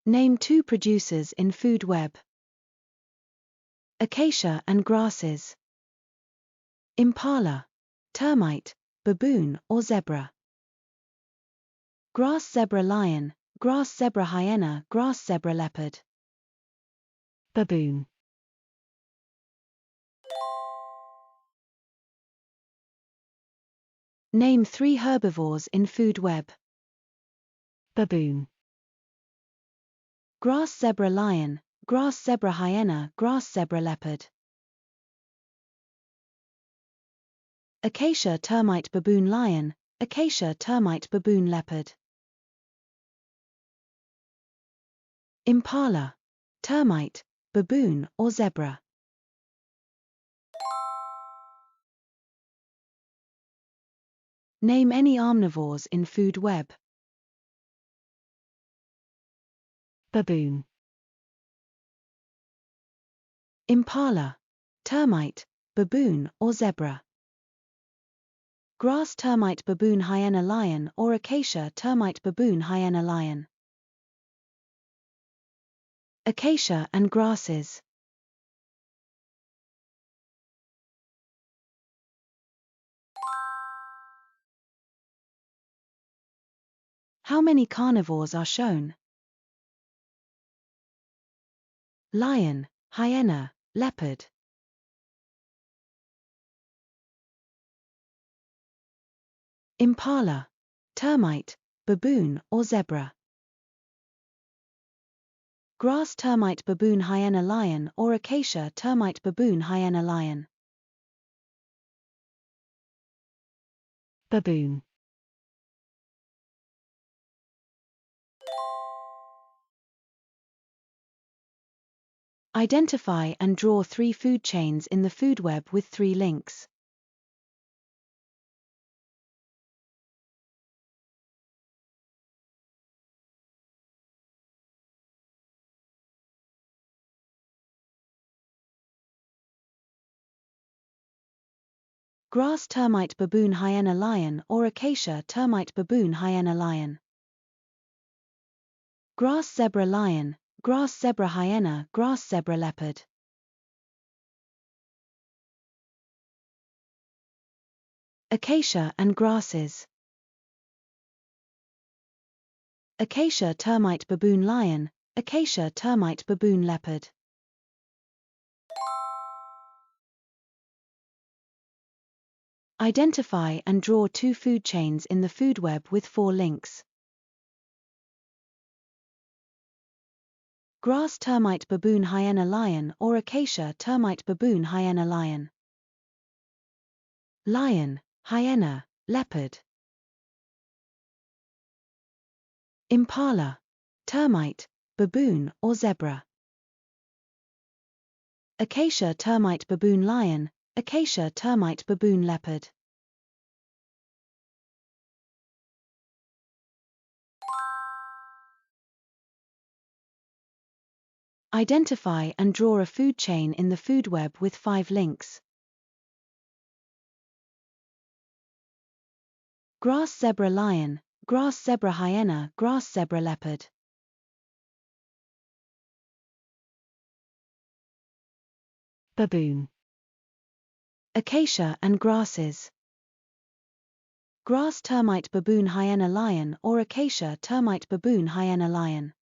Name 2 producers in food web. Acacia and grasses. Impala. Termite, baboon or zebra. Grass zebra lion, grass zebra hyena, grass zebra leopard. Baboon. Name 3 herbivores in food web. Baboon. Grass zebra lion, grass zebra hyena, grass zebra leopard. Acacia termite baboon lion, acacia termite baboon leopard. Impala. Termite, baboon or zebra. Name any omnivores in food web. Baboon. Impala. Termite, baboon or zebra. Grass termite baboon hyena lion or acacia termite baboon hyena lion. Acacia and grasses. How many carnivores are shown? Lion, hyena, leopard. Impala. Termite, baboon or zebra. Grass termite baboon hyena lion or acacia termite baboon hyena lion. Baboon. Identify and draw 3 food chains in the food web with 3 links. Grass termite baboon hyena lion or acacia termite baboon hyena lion. Grass zebra lion, grass zebra hyena, grass zebra leopard. Acacia and grasses. Acacia termite baboon lion, acacia termite baboon leopard. Identify and draw 2 food chains in the food web with 4 links. Grass termite baboon hyena lion or acacia termite baboon hyena lion. Lion, hyena, leopard. Impala. Termite, baboon or zebra. Acacia termite baboon lion, acacia termite baboon leopard. Identify and draw a food chain in the food web with 5 links. Grass zebra lion, grass zebra hyena, grass zebra leopard. Baboon. Acacia and grasses. Grass termite baboon hyena lion or acacia termite baboon hyena lion.